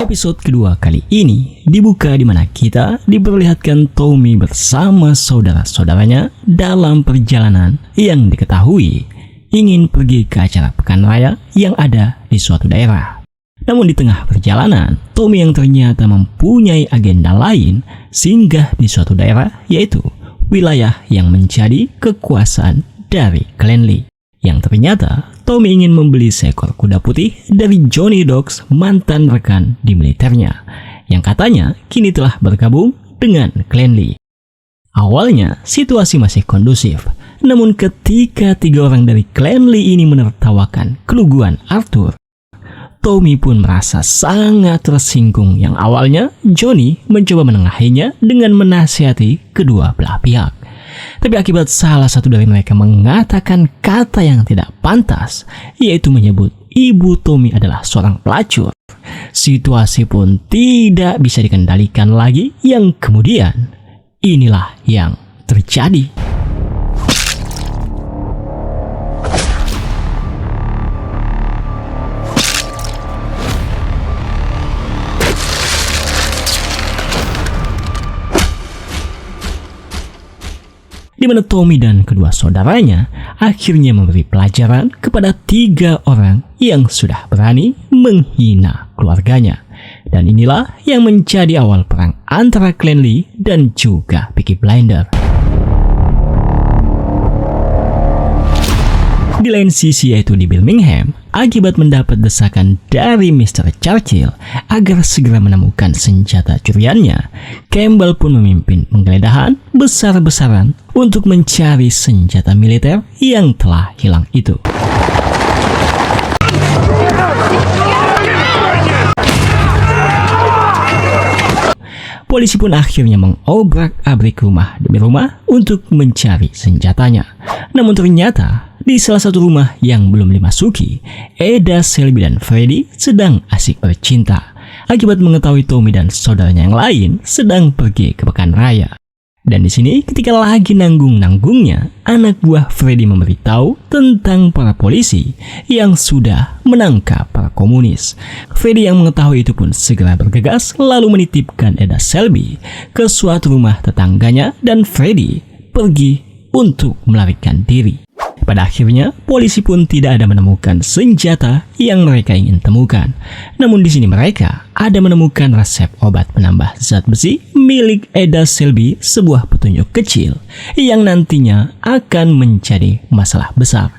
Episode kedua kali ini dibuka di mana kita diperlihatkan Tommy bersama saudara-saudaranya dalam perjalanan yang diketahui ingin pergi ke acara pekan raya yang ada di suatu daerah. Namun di tengah perjalanan, Tommy yang ternyata mempunyai agenda lain singgah di suatu daerah, yaitu wilayah yang menjadi kekuasaan dari Klan Lee. Yang ternyata Tommy ingin membeli seekor kuda putih dari Johnny Dogs, mantan rekan di militernya, yang katanya kini telah bergabung dengan Klan Lee. Awalnya situasi masih kondusif, namun ketika 3 orang dari Klan Lee ini menertawakan keluguan Arthur, Tommy pun merasa sangat tersinggung yang awalnya Johnny mencoba menengahinya dengan menasihati kedua belah pihak. Tapi akibat salah satu dari mereka mengatakan kata yang tidak pantas, yaitu menyebut ibu Tommy adalah seorang pelacur, situasi pun tidak bisa dikendalikan lagi, yang kemudian inilah yang terjadi. Di mana Tommy dan kedua saudaranya akhirnya memberi pelajaran kepada 3 orang yang sudah berani menghina keluarganya. Dan inilah yang menjadi awal perang antara Klan Lee dan juga Peaky Blinders. Di lain sisi, yaitu di Birmingham, akibat mendapat desakan dari Mr. Churchill agar segera menemukan senjata curiannya, Campbell pun memimpin penggeledahan besar-besaran untuk mencari senjata militer yang telah hilang itu. Polisi pun akhirnya mengobrak-abrik rumah demi rumah untuk mencari senjatanya. Namun ternyata di salah satu rumah yang belum dimasuki, Eda, Shelby, dan Freddy sedang asik bercinta akibat mengetahui Tommy dan saudaranya yang lain sedang pergi ke pekan raya. Dan di sini ketika lagi nanggung-nanggungnya, anak buah Freddy memberitahu tentang para polisi yang sudah menangkap para komunis. Freddy yang mengetahui itu pun segera bergegas lalu menitipkan Eda Shelby ke suatu rumah tetangganya dan Freddy pergi untuk melarikan diri. Pada akhirnya, polisi pun tidak ada menemukan senjata yang mereka ingin temukan. Namun di sini mereka ada menemukan resep obat penambah zat besi milik Eda Shelby, sebuah petunjuk kecil yang nantinya akan menjadi masalah besar.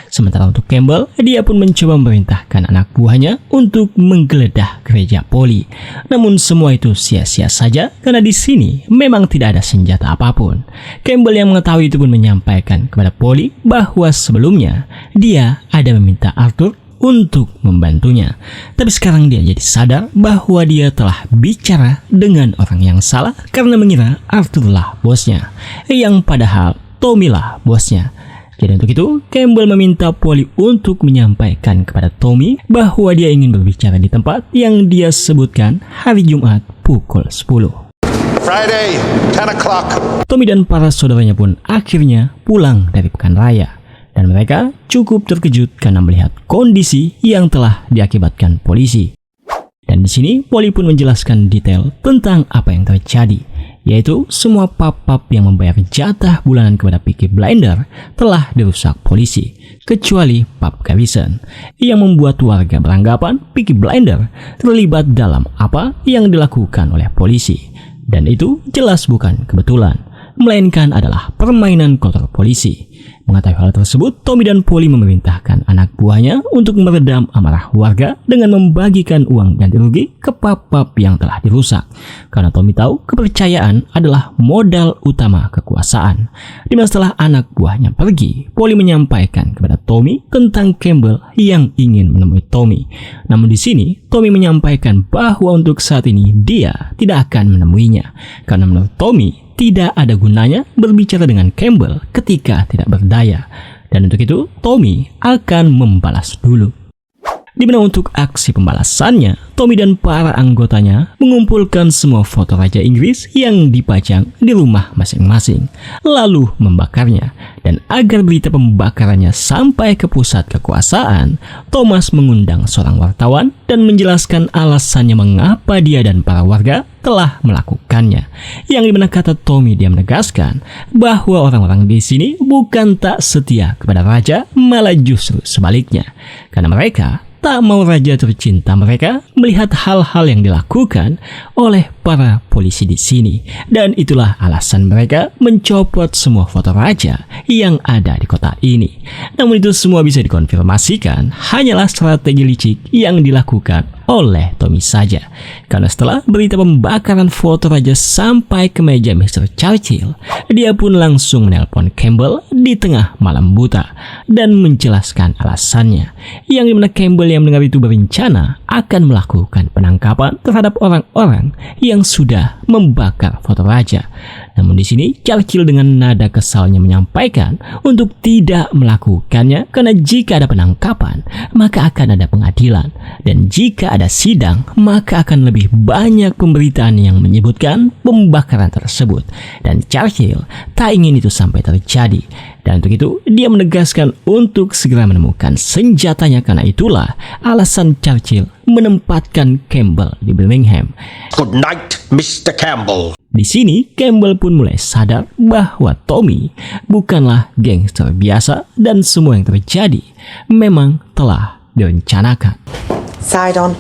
Sementara untuk Campbell, dia pun mencoba memerintahkan anak buahnya untuk menggeledah gereja poli. Namun semua itu sia-sia saja karena di sini memang tidak ada senjata apapun. Campbell yang mengetahui itu pun menyampaikan kepada poli bahwa sebelumnya dia ada meminta Arthur untuk membantunya. Tapi sekarang dia jadi sadar bahwa dia telah bicara dengan orang yang salah karena mengira Arthur lah bosnya, yang padahal Tommy lah bosnya. Jadi untuk itu, Campbell meminta Polly untuk menyampaikan kepada Tommy bahwa dia ingin berbicara di tempat yang dia sebutkan hari Jumat pukul 10. Friday, 10 o'clock. Tommy dan para saudaranya pun akhirnya pulang dari pekan raya. Dan mereka cukup terkejut karena melihat kondisi yang telah diakibatkan polisi. Dan di sini, Polly pun menjelaskan detail tentang apa yang terjadi, yaitu semua pub-pub yang membayar jatah bulanan kepada Peaky Blinders telah dirusak polisi, kecuali pub Garrison, yang membuat warga beranggapan Peaky Blinders terlibat dalam apa yang dilakukan oleh polisi. Dan itu jelas bukan kebetulan, melainkan adalah permainan kotor polisi. Mengetahui hal tersebut, Tommy dan Polly memerintahkan anak buahnya untuk meredam amarah warga dengan membagikan uang ganti rugi ke pub-pub yang telah dirusak. Karena Tommy tahu kepercayaan adalah modal utama kekuasaan. Dimana setelah anak buahnya pergi, Polly menyampaikan kepada Tommy tentang Campbell yang ingin menemui Tommy. Namun di sini, Tommy menyampaikan bahwa untuk saat ini dia tidak akan menemuinya. Karena menurut Tommy, tidak ada gunanya berbicara dengan Campbell ketika tidak berdaya. Dan untuk itu, Tommy akan membalas dulu. Di mana untuk aksi pembalasannya, Tommy dan para anggotanya mengumpulkan semua foto Raja Inggris yang dipajang di rumah masing-masing, lalu membakarnya. Dan agar berita pembakarannya sampai ke pusat kekuasaan, Thomas mengundang seorang wartawan dan menjelaskan alasannya mengapa dia dan para warga telah melakukannya. Yang dimana kata Tommy, dia menegaskan bahwa orang-orang di sini bukan tak setia kepada raja, malah justru sebaliknya. Karena mereka tak mau raja tercinta mereka melihat hal-hal yang dilakukan oleh para polisi di sini. Dan itulah alasan mereka mencopot semua foto raja yang ada di kota ini. Namun itu semua bisa dikonfirmasikan hanyalah strategi licik yang dilakukan oleh Tommy saja. Karena setelah berita pembakaran foto raja sampai ke meja Mr. Churchill, dia pun langsung menelpon Campbell di tengah malam buta dan menjelaskan alasannya. Yang dimana Campbell yang mendengar itu berencana akan melakukan penangkapan terhadap orang-orang yang sudah membakar foto raja. Namun di sini Churchill dengan nada kesalnya menyampaikan untuk tidak melakukannya karena jika ada penangkapan maka akan ada pengadilan, dan jika ada sidang maka akan lebih banyak pemberitaan yang menyebutkan pembakaran tersebut, dan Churchill tak ingin itu sampai terjadi. Dan untuk itu dia menegaskan untuk segera menemukan senjatanya. Karena itulah alasan Churchill menempatkan Campbell di Birmingham. Good night, Mr. Campbell. Di sini Campbell pun mulai sadar bahwa Tommy bukanlah gangster biasa dan semua yang terjadi memang telah direncanakan. Side on.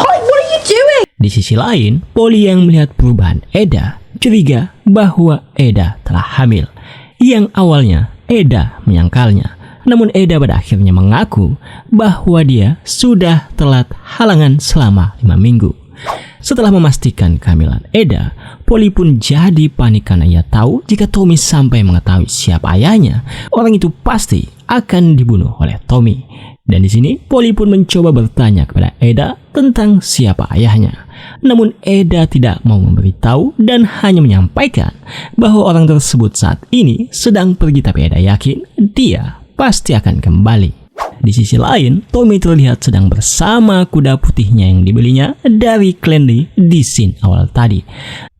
What are you doing? Di sisi lain, Polly yang melihat perubahan Eda curiga bahwa Eda telah hamil. Yang awalnya Eda menyangkalnya, namun Eda pada akhirnya mengaku bahwa dia sudah telat halangan selama 5 minggu. Setelah memastikan kehamilan Eda, Polly pun jadi panik karena ia tahu jika Tommy sampai mengetahui siapa ayahnya, orang itu pasti akan dibunuh oleh Tommy. Dan di sini Polly pun mencoba bertanya kepada Eda tentang siapa ayahnya. Namun Eda tidak mau memberitahu dan hanya menyampaikan bahwa orang tersebut saat ini sedang pergi, tapi Eda yakin dia pasti akan kembali. Di sisi lain, Tommy terlihat sedang bersama kuda putihnya yang dibelinya dari Clanley di scene awal tadi.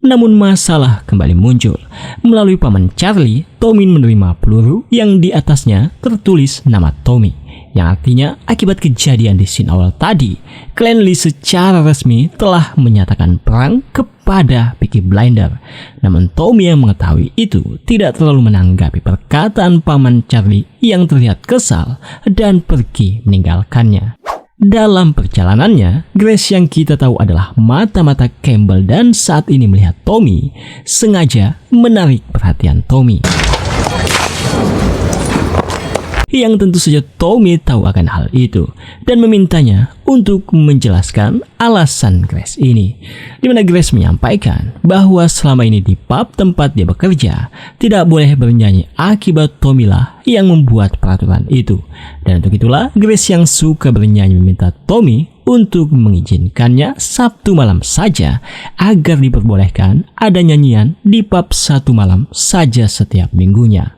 Namun masalah kembali muncul. Melalui paman Charlie, Tommy menerima peluru yang di atasnya tertulis nama Tommy, yang artinya akibat kejadian di scene awal tadi, Clanley secara resmi telah menyatakan perang kepada Peaky Blinders. Namun Tommy yang mengetahui itu tidak terlalu menanggapi perkataan paman Charlie yang terlihat kesal dan pergi meninggalkannya. Dalam perjalanannya, Grace yang kita tahu adalah mata-mata Campbell dan saat ini melihat Tommy sengaja menarik perhatian Tommy. Yang tentu saja Tommy tahu akan hal itu dan memintanya untuk menjelaskan alasan Grace ini. Di mana Grace menyampaikan bahwa selama ini di pub tempat dia bekerja tidak boleh bernyanyi akibat Tommy lah yang membuat peraturan itu. Dan untuk itulah Grace yang suka bernyanyi meminta Tommy untuk mengizinkannya Sabtu malam saja agar diperbolehkan ada nyanyian di pub satu malam saja setiap minggunya.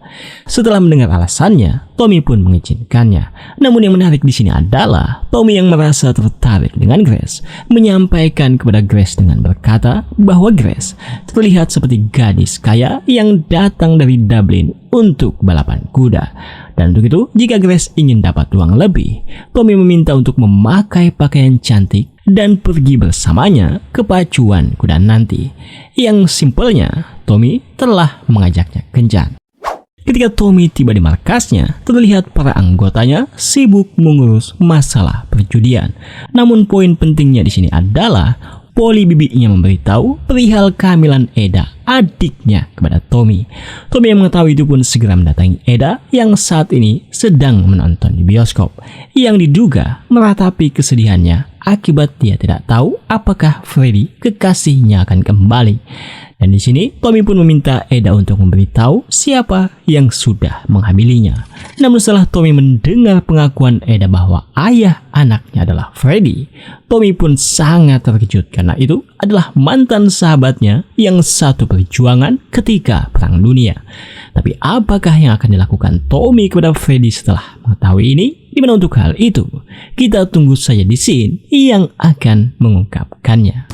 Setelah mendengar alasannya, Tommy pun mengizinkannya. Namun yang menarik di sini adalah Tommy yang merasa tertarik dengan Grace menyampaikan kepada Grace dengan berkata bahwa Grace terlihat seperti gadis kaya yang datang dari Dublin untuk balapan kuda. Dan untuk itu, jika Grace ingin dapat uang lebih, Tommy meminta untuk memakai pakaian cantik dan pergi bersamanya ke pacuan kuda nanti. Yang simpelnya, Tommy telah mengajaknya kencan. Ketika Tommy tiba di markasnya, terlihat para anggotanya sibuk mengurus masalah perjudian. Namun poin pentingnya di sini adalah Polly bibinya memberitahu perihal kehamilan Eda, adiknya, kepada Tommy. Tommy yang mengetahui itu pun segera mendatangi Eda yang saat ini sedang menonton di bioskop, yang diduga meratapi kesedihannya akibat dia tidak tahu apakah Freddy kekasihnya akan kembali. Dan di sini Tommy pun meminta Eda untuk memberitahu siapa yang sudah menghamilinya. Namun setelah Tommy mendengar pengakuan Eda bahwa ayah anaknya adalah Freddy, Tommy pun sangat terkejut karena itu adalah mantan sahabatnya yang satu perjuangan ketika Perang Dunia. Tapi apakah yang akan dilakukan Tommy kepada Freddy setelah mengetahui ini? Di mana untuk hal itu, kita tunggu saja di scene yang akan mengungkapkannya.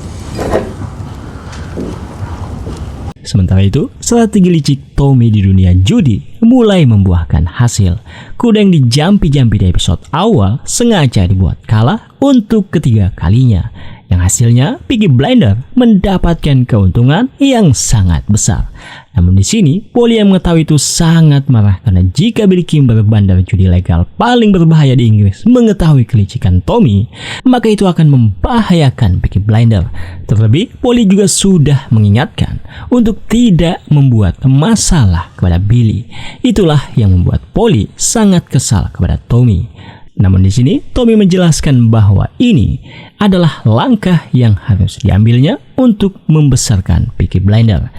Sementara itu, strategi licik Tommy di dunia judi mulai membuahkan hasil. Kuda yang dijampi-jampi di episode awal sengaja dibuat kalah untuk ketiga kalinya. Yang hasilnya, Peaky Blinders mendapatkan keuntungan yang sangat besar. Namun di sini, Polly yang mengetahui itu sangat marah karena jika Billy Kimber, bandar judi legal paling berbahaya di Inggris, mengetahui kelicikan Tommy, maka itu akan membahayakan Peaky Blinders. Terlebih, Polly juga sudah mengingatkan untuk tidak membuat masalah kepada Billy. Itulah yang membuat Polly sangat kesal kepada Tommy. Namun di sini Tommy menjelaskan bahwa ini adalah langkah yang harus diambilnya untuk membesarkan Peaky Blinders.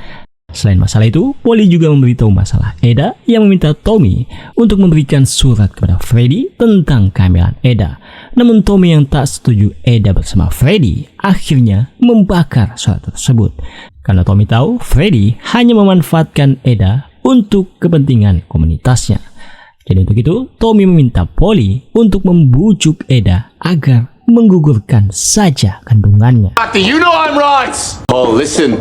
Selain masalah itu, Polly juga memberitahu masalah Eda yang meminta Tommy untuk memberikan surat kepada Freddy tentang kehamilan Eda. Namun Tommy yang tak setuju Eda bersama Freddy akhirnya membakar surat tersebut. Karena Tommy tahu Freddy hanya memanfaatkan Eda untuk kepentingan komunitasnya. Jadi untuk itu, Tommy meminta Polly untuk membujuk Eda agar menggugurkan saja kandungannya. You know I'm right. Oh, listen.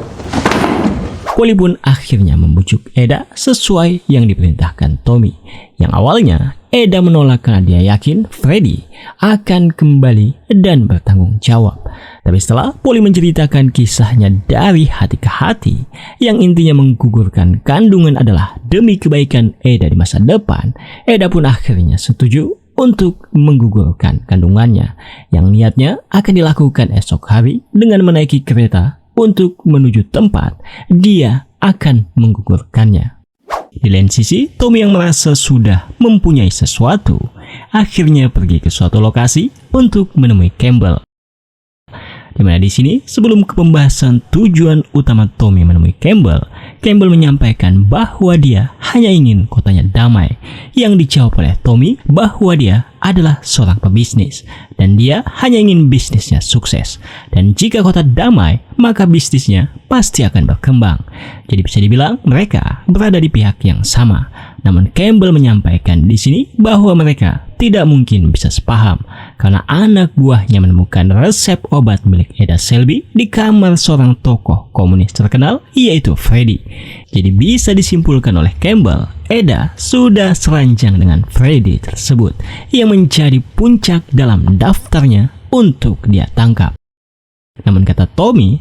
Polly pun akhirnya membujuk Eda sesuai yang diperintahkan Tommy. Yang awalnya, Eda menolak karena dia yakin Freddy akan kembali dan bertanggung jawab. Tapi setelah Polly menceritakan kisahnya dari hati ke hati, yang intinya menggugurkan kandungan adalah demi kebaikan Eda di masa depan, Eda pun akhirnya setuju untuk menggugurkan kandungannya, yang niatnya akan dilakukan esok hari dengan menaiki kereta untuk menuju tempat dia akan menggugurkannya. Di lain sisi, Tommy yang merasa sudah mempunyai sesuatu, akhirnya pergi ke suatu lokasi untuk menemui Campbell. Di mana di sini, sebelum ke pembahasan tujuan utama Tommy menemui Campbell, Campbell menyampaikan bahwa dia hanya ingin kotanya damai. Yang dijawab oleh Tommy bahwa dia adalah seorang pebisnis dan dia hanya ingin bisnisnya sukses. Dan jika kota damai, maka bisnisnya pasti akan berkembang. Jadi bisa dibilang mereka berada di pihak yang sama. Namun Campbell menyampaikan di sini bahwa mereka tidak mungkin bisa sepaham karena anak buahnya menemukan resep obat milik Eda Selby di kamar seorang tokoh komunis terkenal, yaitu Freddy. Jadi bisa disimpulkan oleh Campbell, Eda sudah seranjang dengan Freddy tersebut yang menjadi puncak dalam daftarnya untuk dia tangkap. Namun kata Tommy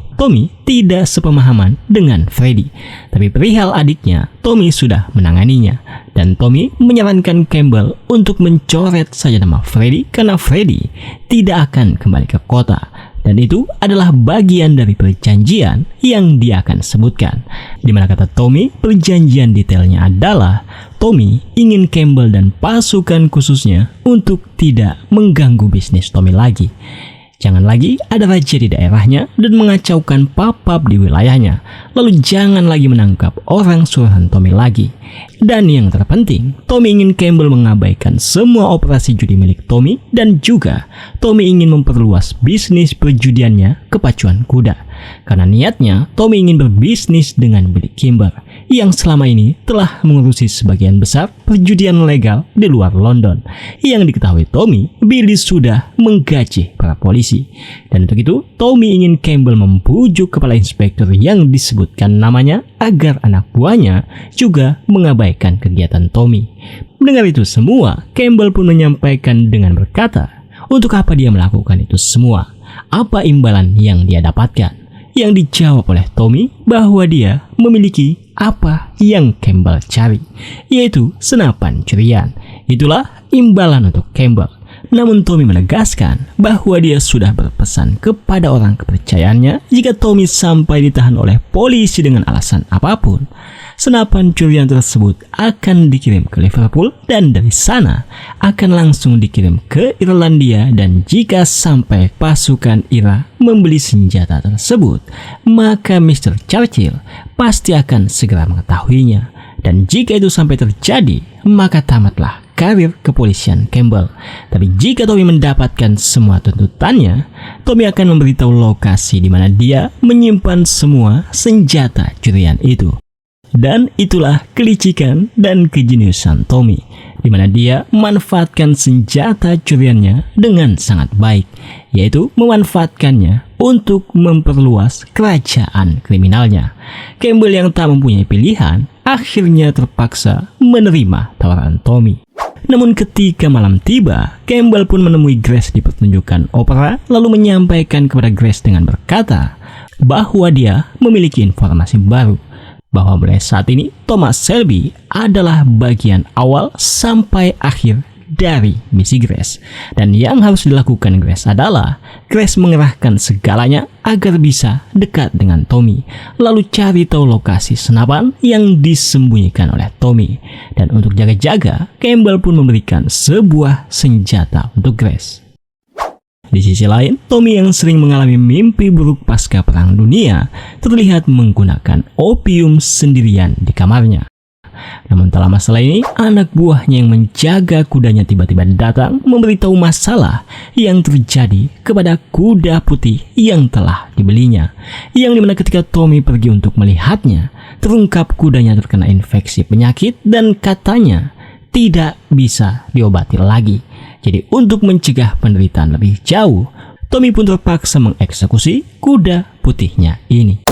tidak sepemahaman dengan Freddy. Tapi perihal adiknya, Tommy sudah menanganinya. Dan Tommy menyarankan Campbell untuk mencoret saja nama Freddy karena Freddy tidak akan kembali ke kota. Dan itu adalah bagian dari perjanjian yang dia akan sebutkan. Dimana kata Tommy, perjanjian detailnya adalah Tommy ingin Campbell dan pasukan khususnya untuk tidak mengganggu bisnis Tommy lagi. Jangan lagi ada raja di daerahnya dan mengacaukan pub-pub di wilayahnya. Lalu jangan lagi menangkap orang suruhan Tommy lagi. Dan yang terpenting, Tommy ingin Campbell mengabaikan semua operasi judi milik Tommy dan juga Tommy ingin memperluas bisnis perjudiannya ke pacuan kuda. Karena niatnya, Tommy ingin berbisnis dengan Billy Kimber yang selama ini telah mengurusi sebagian besar perjudian legal di luar London. Yang diketahui Tommy, Billy sudah menggaji para polisi. Dan untuk itu, Tommy ingin Campbell membujuk kepala inspektur yang disebutkan namanya agar anak buahnya juga mengabaikan kegiatan Tommy. Mendengar itu semua, Campbell pun menyampaikan dengan berkata, untuk apa dia melakukan itu semua? Apa imbalan yang dia dapatkan? Yang dijawab oleh Tommy bahwa dia memiliki apa yang Campbell cari, yaitu senapan curian. Itulah imbalan untuk Campbell. Namun Tommy menegaskan bahwa dia sudah berpesan kepada orang kepercayaannya jika Tommy sampai ditahan oleh polisi dengan alasan apapun, senapan curian tersebut akan dikirim ke Liverpool dan dari sana akan langsung dikirim ke Irlandia, dan jika sampai pasukan Ira membeli senjata tersebut, maka Mr. Churchill pasti akan segera mengetahuinya. Dan jika itu sampai terjadi, maka tamatlah karir kepolisian Campbell. Tapi jika Tommy mendapatkan semua tuntutannya, Tommy akan memberitahu lokasi di mana dia menyimpan semua senjata curian itu. Dan itulah kelicikan dan kejeniusan Tommy. di mana dia memanfaatkan senjata curiannya dengan sangat baik, yaitu memanfaatkannya untuk memperluas kerajaan kriminalnya. Campbell yang tak mempunyai pilihan akhirnya terpaksa menerima tawaran Tommy. Namun ketika malam tiba, Campbell pun menemui Grace di pertunjukan opera, lalu menyampaikan kepada Grace dengan berkata bahwa dia memiliki informasi baru, bahwa mulai saat ini Thomas Shelby adalah bagian awal sampai akhir dari misi Grace. Dan yang harus dilakukan Grace adalah Grace mengerahkan segalanya agar bisa dekat dengan Tommy, lalu cari tahu lokasi senapan yang disembunyikan oleh Tommy. Dan untuk jaga-jaga, Campbell pun memberikan sebuah senjata untuk Grace. Di sisi lain, Tommy yang sering mengalami mimpi buruk pasca Perang Dunia terlihat menggunakan opium sendirian di kamarnya. Namun tak lama setelah ini, anak buahnya yang menjaga kudanya tiba-tiba datang memberitahu masalah yang terjadi kepada kuda putih yang telah dibelinya. Yang dimana ketika Tommy pergi untuk melihatnya, terungkap kudanya terkena infeksi penyakit dan katanya tidak bisa diobati lagi. Jadi untuk mencegah penderitaan lebih jauh, Tommy pun terpaksa mengeksekusi kuda putihnya ini.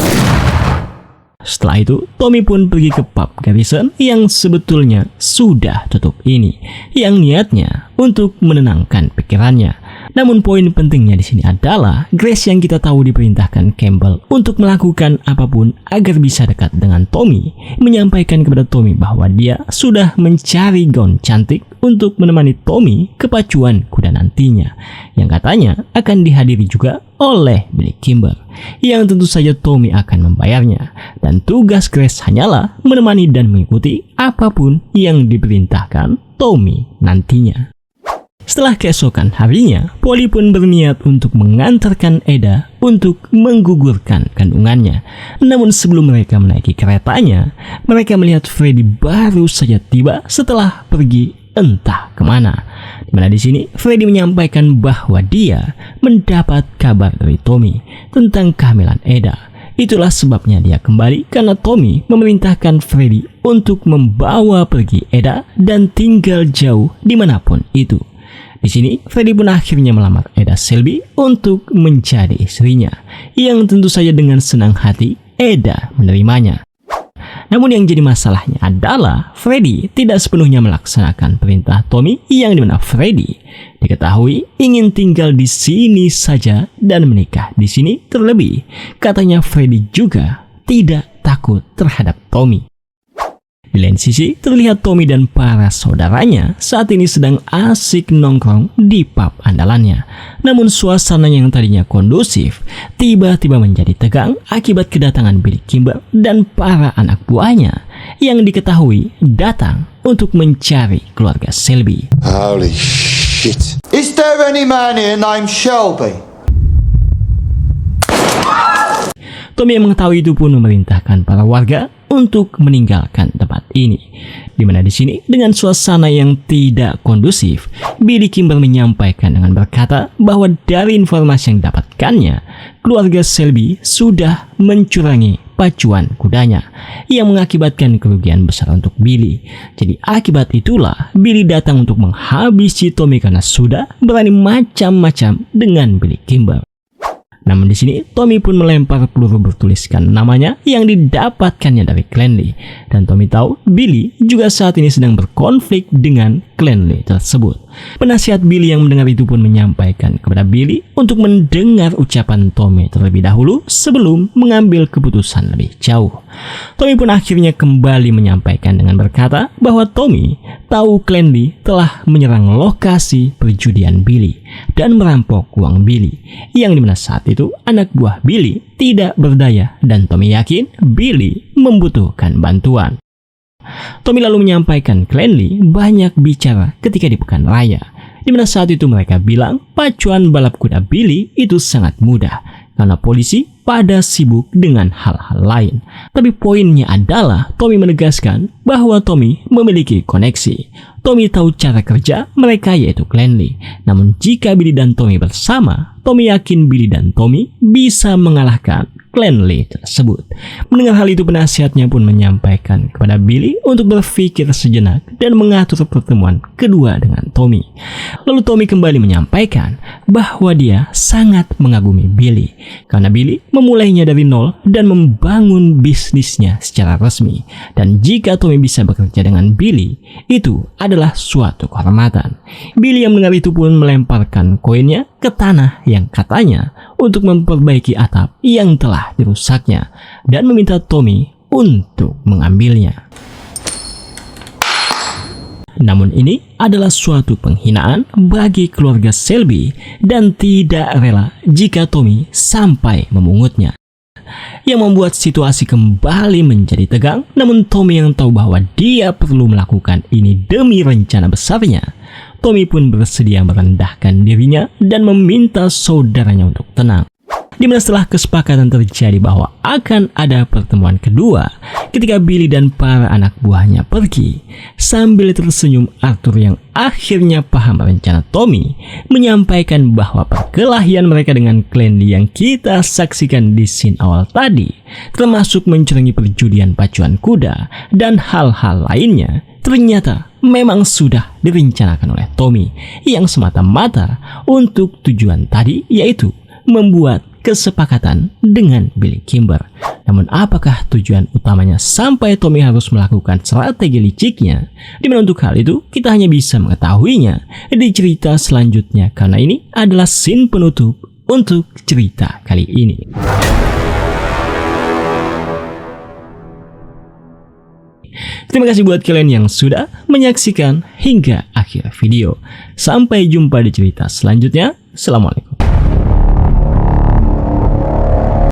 Setelah itu, Tommy pun pergi ke pub Garrison yang sebetulnya sudah tutup ini, yang niatnya untuk menenangkan pikirannya. Namun poin pentingnya di sini adalah Grace yang kita tahu diperintahkan Campbell untuk melakukan apapun agar bisa dekat dengan Tommy, menyampaikan kepada Tommy bahwa dia sudah mencari gaun cantik untuk menemani Tommy ke pacuan kuda nantinya, yang katanya akan dihadiri juga oleh Billy Kimber, yang tentu saja Tommy akan membayarnya. Dan tugas Grace hanyalah menemani dan mengikuti apapun yang diperintahkan Tommy nantinya. Setelah keesokan harinya, Polly pun berniat untuk mengantarkan Eda untuk menggugurkan kandungannya. Namun sebelum mereka menaiki keretanya, mereka melihat Freddy baru saja tiba setelah pergi entah kemana. Dimana di sini Freddy menyampaikan bahwa dia mendapat kabar dari Tommy tentang kehamilan Eda. Itulah sebabnya dia kembali karena Tommy memerintahkan Freddy untuk membawa pergi Eda dan tinggal jauh dimanapun itu. Di sini, Freddy pun akhirnya melamar Eda Shelby untuk menjadi istrinya, yang tentu saja dengan senang hati Eda menerimanya. Namun yang jadi masalahnya adalah Freddy tidak sepenuhnya melaksanakan perintah Tommy, yang dimana Freddy diketahui ingin tinggal di sini saja dan menikah di sini. Terlebih, katanya Freddy juga tidak takut terhadap Tommy. Di lain sisi, terlihat Tommy dan para saudaranya saat ini sedang asik nongkrong di pub andalannya. Namun suasana yang tadinya kondusif tiba-tiba menjadi tegang akibat kedatangan Billy Kimber dan para anak buahnya yang diketahui datang untuk mencari keluarga Shelby. Holy shit. Is there any man here named Shelby? Tommy yang mengetahui itu pun memerintahkan para warga untuk meninggalkan tempat ini. Dimana di sini dengan suasana yang tidak kondusif, Billy Kimber menyampaikan dengan berkata bahwa dari informasi yang didapatkannya, keluarga Shelby sudah mencurangi pacuan kudanya, yang mengakibatkan kerugian besar untuk Billy. Jadi akibat itulah Billy datang untuk menghabisi Tommy karena sudah berani macam-macam dengan Billy Kimber. Namun di sini Tommy pun melempar peluru bertuliskan namanya yang didapatkannya dari Clanley, dan Tommy tahu Billy juga saat ini sedang berkonflik dengan Clanley tersebut. Penasihat Billy yang mendengar itu pun menyampaikan kepada Billy untuk mendengar ucapan Tommy terlebih dahulu sebelum mengambil keputusan lebih jauh. Tommy pun akhirnya kembali menyampaikan dengan berkata bahwa Tommy tahu Clanley telah menyerang lokasi perjudian Billy dan merampok uang Billy, yang dimana saat itu anak buah Billy tidak berdaya dan Tommy yakin Billy membutuhkan bantuan. Tommy lalu menyampaikan Clanley banyak bicara ketika di pekan raya, di mana saat itu mereka bilang pacuan balap kuda Billy itu sangat mudah karena polisi pada sibuk dengan hal-hal lain. Tapi poinnya adalah Tommy menegaskan bahwa Tommy memiliki koneksi. Tommy tahu cara kerja mereka yaitu Clanley. Namun jika Billy dan Tommy bersama, Tommy yakin Billy dan Tommy bisa mengalahkan klan Lee tersebut. Mendengar hal itu, penasihatnya pun menyampaikan kepada Billy untuk berpikir sejenak dan mengatur pertemuan kedua dengan Tommy. Lalu Tommy kembali menyampaikan bahwa dia sangat mengagumi Billy karena Billy memulainya dari nol dan membangun bisnisnya secara resmi. Dan jika Tommy bisa bekerja dengan Billy, itu adalah suatu kehormatan. Billy yang mendengar itu pun melemparkan koinnya ke tanah yang katanya untuk memperbaiki atap yang telah dirusaknya dan meminta Tommy untuk mengambilnya. Namun ini adalah suatu penghinaan bagi keluarga Shelby dan tidak rela jika Tommy sampai memungutnya, yang membuat situasi kembali menjadi tegang. Namun Tommy yang tahu bahwa dia perlu melakukan ini demi rencana besarnya, Tommy pun bersedia merendahkan dirinya dan meminta saudaranya untuk tenang. Dimana setelah kesepakatan terjadi bahwa akan ada pertemuan kedua, ketika Billy dan para anak buahnya pergi, sambil tersenyum, Arthur yang akhirnya paham rencana Tommy menyampaikan bahwa perkelahian mereka dengan klan Lee yang kita saksikan di scene awal tadi, termasuk mencurangi perjudian pacuan kuda dan hal-hal lainnya, ternyata memang sudah direncanakan oleh Tommy yang semata-mata untuk tujuan tadi, yaitu membuat kesepakatan dengan Billy Kimber. Namun apakah tujuan utamanya sampai Tommy harus melakukan strategi liciknya? Dimana untuk hal itu kita hanya bisa mengetahuinya di cerita selanjutnya, karena ini adalah scene penutup untuk cerita kali ini. Terima kasih buat kalian yang sudah menyaksikan hingga akhir video. Sampai jumpa di cerita selanjutnya. Assalamualaikum.